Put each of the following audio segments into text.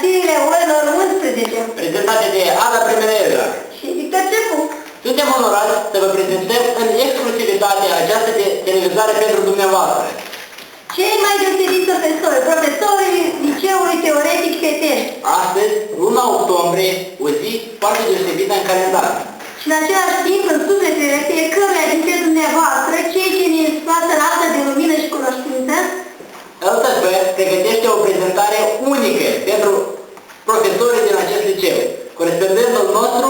Cartierele oilor 11. prezentate de Ada Primeleza. Și Victor Cepu. Suntem onorați să vă prezentăm în exclusivitate această televizare pentru dumneavoastră. Cei mai deosebiți profesorii Liceului Teoretic Petești. Astăzi, luna octombrie, o zi foarte deosebită în calendar. Și în același timp, în sufletele fiecăruia dintre dumneavoastră, cei ce ne scoată rată de lumină și cunoștință, LTP pregătește o prezentare unică pentru profesorii din acest liceu. Corespondentul nostru,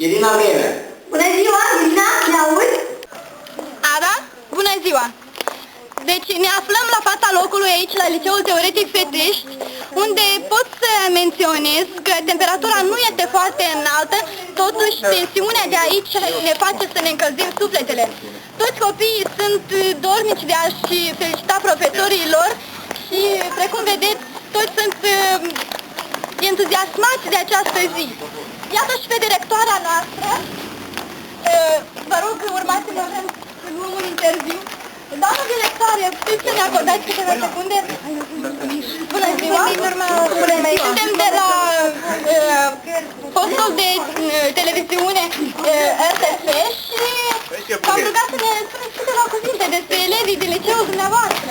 Irina Vremea. Bună ziua, Irina, ne auzi? Ada, bună ziua! Deci ne aflăm la fața locului aici, la Liceul Teoretic Petești, unde pot să menționez că temperatura nu este foarte înaltă, totuși tensiunea de aici ne face să ne încălzim sufletele. Toți copiii sunt dornici de a-și felicita profesorii lor și, precum vedeți, toți sunt entuziasmați de această zi. Iată și pe directoarea noastră. Vă rog, urmați-mă să luăm un interviu. Doamnă directoare, puteți să ne acordați câteva secunde? Bună ziua! Suntem de la postul de televiziune RTV și v-am rugat să ne spuneți câteva cuvinte despre elevii din liceul dumneavoastră.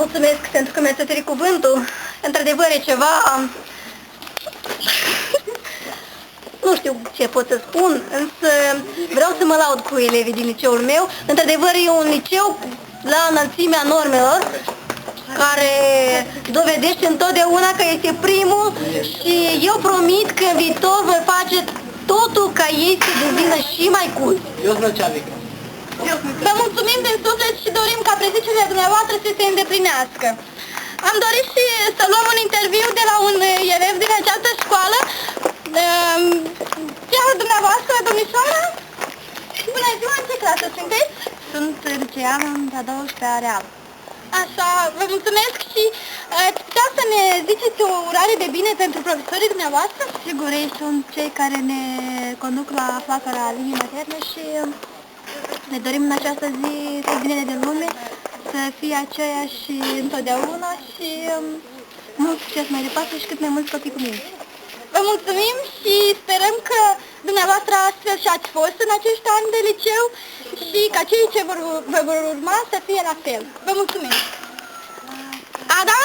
Mulțumesc pentru că mi-ați oferit cuvântul. Într-adevăr, e ceva... Nu știu ce pot să spun, însă vreau să mă laud cu elevii din liceul meu. Într-adevăr, e un liceu la înălțimea normelor, care dovedește întotdeauna că este primul și eu promit că în viitor voi face totul ca ei să devină și mai cool. Vă mulțumim din suflet și dorim ca prezicile dumneavoastră să se îndeplinească. Am dorit și să luăm un interviu de la un elev din această școală. Chiar dumneavoastră, domnișoară? Bună ziua, în ce clasă sunteți? Sunt liceană de-a 12-a reală. Așa, vă mulțumesc și ați putea să ne ziceți o urare de bine pentru profesorii dumneavoastră? Sigur, ei sunt cei care ne conduc la flacăra linii materne și ne dorim în această zi tot binele de lume, să fie aceeași întotdeauna și mult succes mai departe și cât mai mulți copii cu mine. Vă mulțumim și sperăm că dumneavoastră astfel și ați fost în acești ani de liceu și ca cei ce vă vor urma să fie la fel. Vă mulțumim! Ada?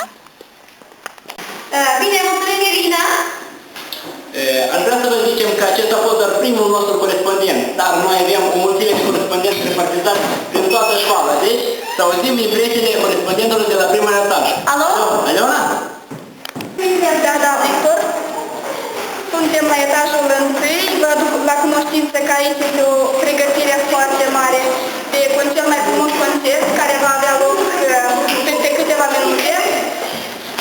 Bine, mulțumim, Irina! Aș vrea să vă zicem că acesta a fost doar primul nostru corespondent, dar noi avem o mulțime de corespondenți repartizați prin toată școala. Deci, să auzim impresiile corespondentului de la primul etaj. Alo? Aleona? Bine, da, Victor. Suntem la etajul 1, vă aduc la cunoștință că aici este o pregătire foarte mare de cel mai frumos concert care va avea loc peste câteva minute.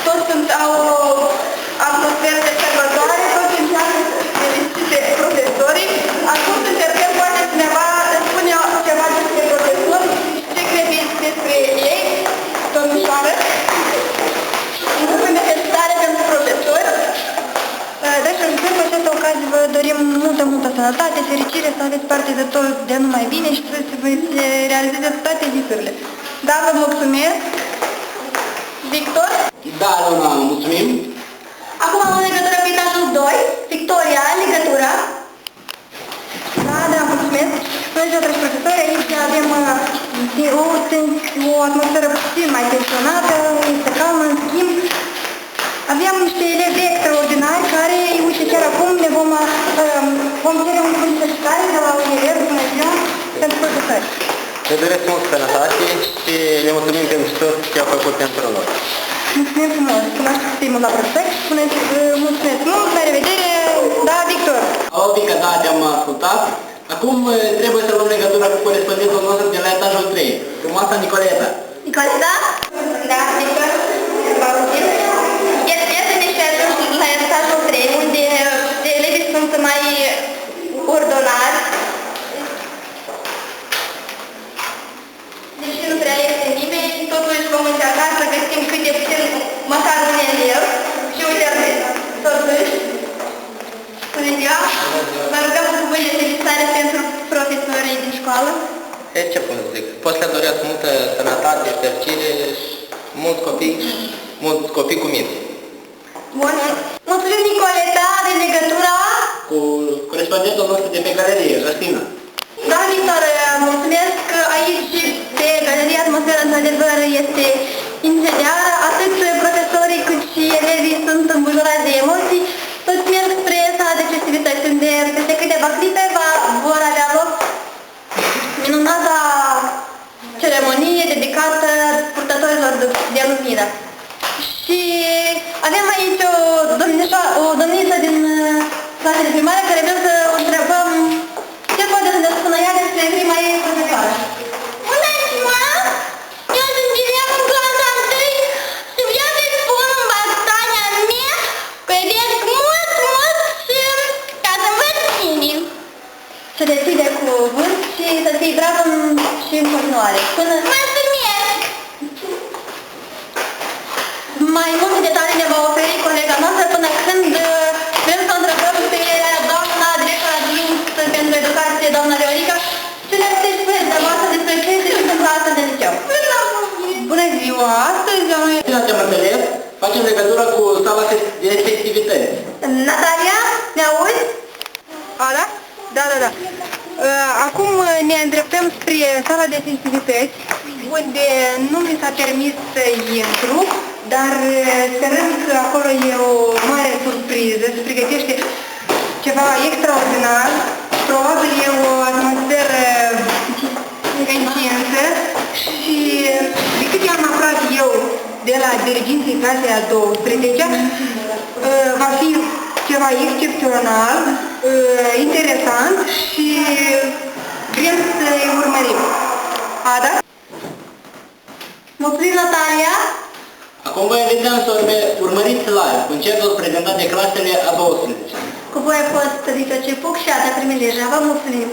Toți au atmosferă de sărbătoare, toți încearcă să felicite profesorii. Acum să încercăm, poate cineva spune ceva despre profesori, ce credeți despre ei, domnișoară? Un cuvânt de felicitare pentru profesori. Deci, în această ocazie vă dorim multă sănătate, fericire, să aveți parte de tot de numai bine și să vă realizeze toate visurile. Da, vă mulțumesc. Victor? Da, Leona, mulțumim. Acum am o legătură cu etajul 2. Victoria, legătura. Da, mulțumesc. Bună ziua, dragi profesori, aici avem o atmosferă puțin mai tensionată, este calmă, în schimb. Aveam niște elevi extraordinari care, uite, chiar acum ne vom cere un cuvânt de felicitare de la un elev, bună ziua, pentru profesori. Le doresc mult sănătate și le mulțumim pentru tot ce a făcut pentru noi. Mulțumim frumos, cunoaște stimul la profesori, mulțumesc mult, la revedere, da, Victor. Alo, Vica, da, te-am ascultat. Acum trebuie să luăm legătura cu corespondentul nostru de la etajul 3, frumoasa Nicoleta. Nicoleta? Da, Victor, vă auzim. Iată-ne și atunci la etajul 3, unde elevii sunt mai ordonați. Deși nu prea este nimeni, totuși vom încerca să găsim cât de puțin măcar un elev. Și uite, totuși, bună ziua, vă rugăm un cuvânt de felicitare pentru profesorii din școală. Ce pot să zic? Pot să doresc multă sănătate, fericire și mulți copii cu minte. Bun. Mulțumim, Nicoleta, de legătura. Cu corespondentul nostru de pe galerie, Justina. Da, Victor, mulțumesc că aici, pe galerie, atmosfera, într-adevăr, este incendiară. Atât profesorii cât și elevii sunt îmbujurați de emoții. Toți merg spre sala de festivități, unde peste câteva clipe vor avea loc minunata ceremonie dedicată purtătorilor de lumină. Și avem aici o domniță din clasele primare care vreau să o întrebăm ce poate să ne spună ea despre prima ei profesoară. Bună ziua! Eu sunt Ilia în clasa 1 și vreau să-i spun în bastania mea că iubesc mult, mult și ca să învăț bine. Să te ții de cuvânt și să fii brav și în continuare. Mulțumesc! Mai multe detalii ne va oferi colega noastră până când vrem să o întrebăm pe doamna director adjunct pentru educație, doamna Leorica, ce ne puteți spune dumneavoastră despre ce se întâmplă astăzi în liceu. Bună ziua! Astăzi noi... Stimați elevi, facem legătură cu sala de festivități. Natalia, ne auzi? A, da? Da. Acum ne îndreptăm spre sala de festivități, unde nu mi s-a permis să intru, dar sperăm că acolo e o mare surpriză, se pregătește ceva extraordinar, probabil e o atmosferă intensă și de câte am aflat eu de la diriginții clasei a 12-a, va fi ceva excepțional, interesant și vrem să-i urmărim. Ada? Mulțumim, Natalia! Acum vă invităm să urmăriți live concertul prezentat de clasele a 12. Cu voi a fost Vito Cipuc și Ada Primeleja. Vă mulțumim!